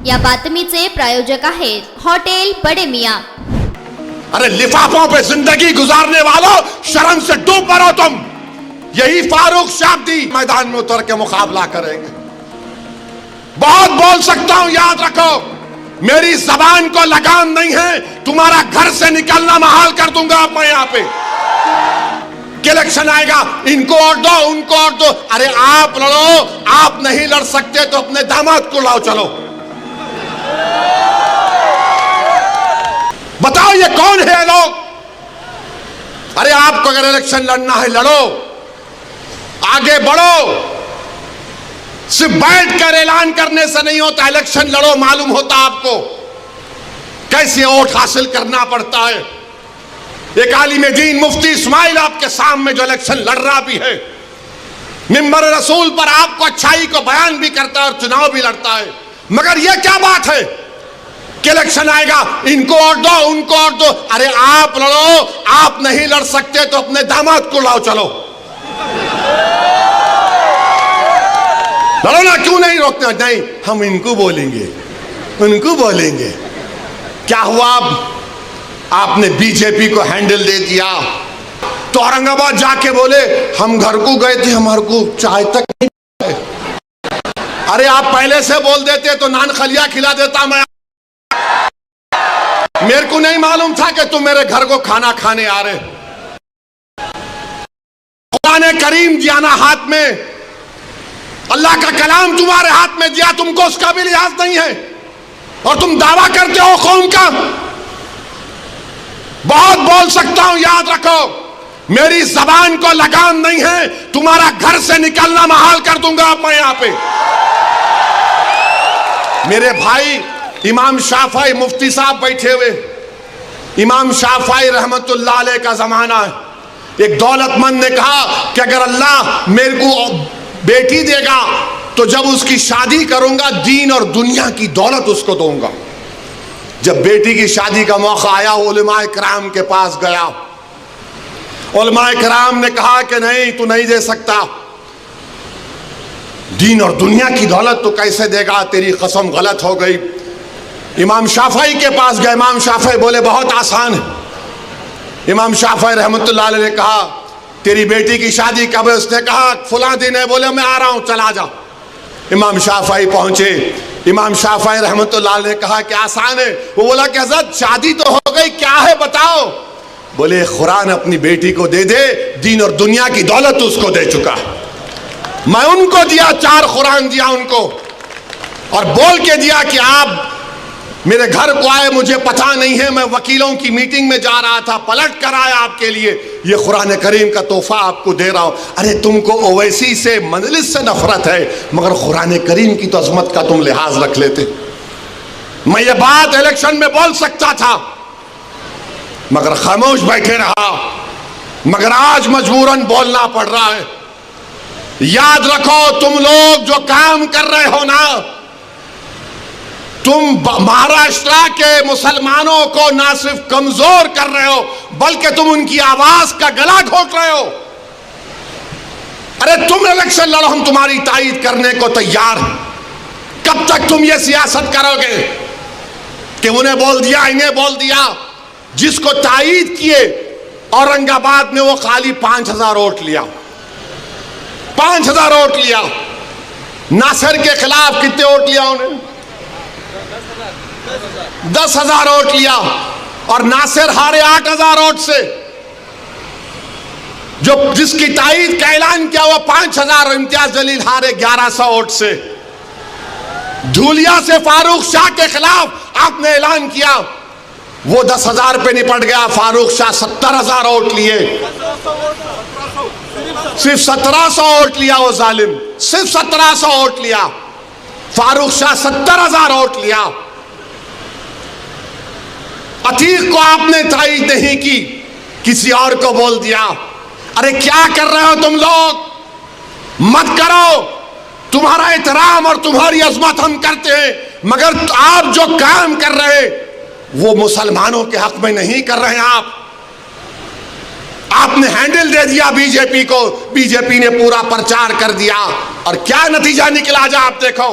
या बातमीचे प्रायोजक आहेत हॉटेल बड़े मियां। अरे लिफाफों पे जिंदगी गुजारने वालों, शर्म से डूब मरो तुम। यही फारूक शाब्दी मैदान में उतर के मुकाबला करेंगे। बहुत बोल सकता हूं, याद रखो, मेरी जबान को लगाम नहीं है। तुम्हारा घर से निकलना महाल कर दूंगा मैं यहां पे। इलेक्शन आएगा, इनको वोट दो, उनको वोट दो। अरे आप लड़ो, आप नहीं लड़ सकते तो अपने दामाद को लाओ, चलो बताओ ये कौन है लोग। अरे आपको अगर इलेक्शन लड़ना है लड़ो, आगे बढ़ो। सिर्फ बैठकर ऐलान करने से नहीं होता, इलेक्शन लड़ो, मालूम होता आपको कैसे वोट हासिल करना पड़ता है। एक आलिम दीन मुफ्ती इस्माइल आपके सामने जो इलेक्शन लड़ रहा भी है, मिंबर रसूल पर आपको अच्छाई को बयान भी करता है और चुनाव भी लड़ता है, मगर यह क्या बात है कि इलेक्शन आएगा, इनको वोट दो, उनको वोट दो। अरे आप लड़ो, आप नहीं लड़ सकते तो अपने दामाद को लाओ, चलो लड़ो ना। क्यों नहीं रोकते? नहीं, हम इनको बोलेंगे, उनको बोलेंगे। क्या हुआ? आपने बीजेपी को हैंडल दे दिया तो औरंगाबाद जाके बोले हम घर को गए थे, हमारे को चाय तक नहीं है। अरे आप पहले से बोल देते तो नान खलिया खिला देता मैं। मेरे को नहीं मालूम था कि तुम मेरे घर को खाना खाने आ रहे। खुदा ने करीम दिया ना हाथ में, अल्लाह का कलाम तुम्हारे हाथ में दिया, तुमको उसका भी लिहाज नहीं है और तुम दावा करते हो कौम का। बहुत बोल सकता हूं, याद रखो, मेरी जबान को लगाम नहीं है। तुम्हारा घर से निकलना महाल कर दूंगा मैं यहां पे। मेरे भाई इमाम शाफई मुफ्ती साहब बैठे हुए, इमाम शाफई रहमतुल्लाह अलैह का जमाना है। एक दौलतमंद ने कहा कि अगर अल्लाह मेरे को बेटी देगा तो जब उसकी शादी करूंगा दीन और दुनिया की दौलत उसको दूंगा। जब बेटी की शादी का मौका आया, उलमाए कराम के पास गया। उलमाए कराम ने कहा कि नहीं, तू नहीं दे सकता, दीन और दुनिया की दौलत तो कैसे देगा, तेरी कसम गलत हो गई। इमाम शाफई के पास गए। इमाम शाफई बोले बहुत आसान है। इमाम शाफई रहमतुल्लाह अलैह ने कहा तेरी बेटी की शादी कब है? उसने कहा फुला दिन है। बोले मैं आ रहा हूं, चला जा। इमाम शाफई पहुंचे। इमाम शाफई रहमतुल्लाह अलैह ने कहा कि आसान है। वो बोला कि हज़रत शादी तो हो गई, क्या है बताओ। बोले कुरान अपनी बेटी को दे दे, दीन और दुनिया की दौलत उसको दे चुका। मैं उनको दिया, 4 कुरान दिया उनको और बोल के दिया कि आप मेरे घर को आए, मुझे पता नहीं है, मैं वकीलों की मीटिंग में जा रहा था, पलट कर आया आपके लिए, ये कुरान करीम का तोहफा आपको दे रहा हूं। अरे तुमको ओवैसी से, मजलिस से नफरत है, मगर कुरान करीम की तो अजमत का तुम लिहाज रख लेते। मैं ये बात इलेक्शन में बोल सकता था मगर खामोश बैठे रहा, मगर आज मजबूरन बोलना पड़ रहा है। याद रखो, तुम लोग जो काम कर रहे हो ना, तुम महाराष्ट्र के मुसलमानों को ना सिर्फ कमजोर कर रहे हो बल्कि तुम उनकी आवाज का गला घोट रहे हो। अरे तुम इलेक्शन लड़ो, हम तुम्हारी तायीद करने को तैयार हैं। कब तक तुम ये सियासत करोगे कि उन्हें बोल दिया, इन्हें बोल दिया? जिसको तायीद किए औरंगाबाद में वो खाली 5000 वोट लिया, 5000 वोट लिया। नासिर के खिलाफ कितने वोट लिया उन्हें? 10,000 वोट लिया और नासिर हारे 8,000 वोट से। जो जिसकी तायीद का ऐलान किया हुआ 5,000, इम्तियाज जलील हारे 1100 वोट से। धूलिया से फारूक शाह के खिलाफ आपने ऐलान किया, वो 10,000 पे निपट गया। फारूक शाह 70,000 वोट लिए, सिर्फ 1700 वोट लिया वो जालिम, सिर्फ 1700 वोट लिया। फारूक शाह 70,000 वोट लिया। अतीक को आपने तायीद नहीं की, किसी और को बोल दिया। अरे क्या कर रहे हो तुम लोग? मत करो। तुम्हारा एहतराम और तुम्हारी अजमत हम करते हैं, मगर आप जो काम कर रहे वो मुसलमानों के हक में नहीं कर रहे हैं। आपने हैंडल दे दिया बीजेपी को, बीजेपी ने पूरा प्रचार कर दिया और क्या नतीजा निकला जा आप देखो।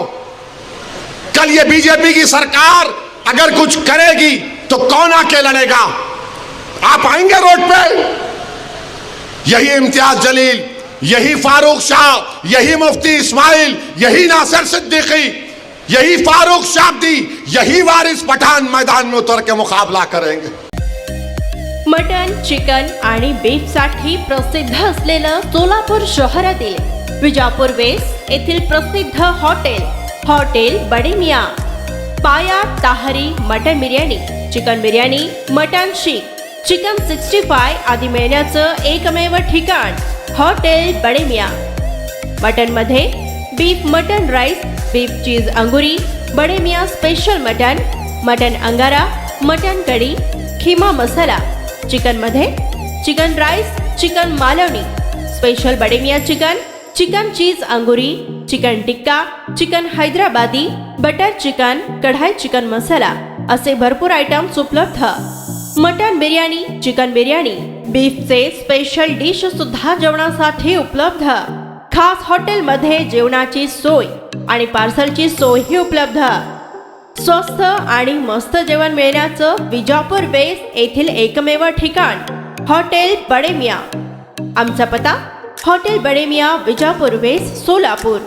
कल ये बीजेपी की सरकार अगर कुछ करेगी तो कौन आके लड़ेगा? आप आएंगे रोड पे? यही इम्तियाज जलील, यही फारूक शाह, यही मुफ्ती इस्माइल, यही नासिर सिद्दीकी, यही फारूक शाब्दी, यही वारिस पठान मैदान में उतर के मुकाबला करेंगे। मटन, चिकन आणि बीफसाठी प्रसिद्ध असलेलं सोलापूर शहरातील विजापूर वेस्ट येथील प्रसिद्ध hotel Bade Miyan paya tahari mutton biryani, chicken biryani, mutton seekh, chicken 65 आदी मिळण्याचं एकमेव ठिकाण हॉटेल बडे मियाँ। मटनमध्ये beef mutton rice, beef cheese angoori, Bade Miyan special mutton, mutton angara, mutton kadhi, keema masala. चिकनमध्ये chicken rice, chicken Malvani, special Bade Miyan chicken, chicken cheese angoori, chicken tikka, chicken Hyderabadi, butter chicken, kadai chicken masala असे भरपूर आयटम्स उपलब्ध। मटन बिर्याणी, चिकन बिर्याणी, बीफचे स्पेशल डिश सुद्धा जेवणासाठी उपलब्ध। खास हॉटेलमध्ये जेवणाची सोय आणि पार्सलची सोयही उपलब्ध। स्वस्त आणि मस्त जेवण मिळण्याचं विजापूर वेस्ट येथील एकमेव ठिकाण हॉटेल बडे मियाँ। आमचा पत्ता हॉटेल बडे मियाँ, विजापूर वेस्ट, सोलापूर।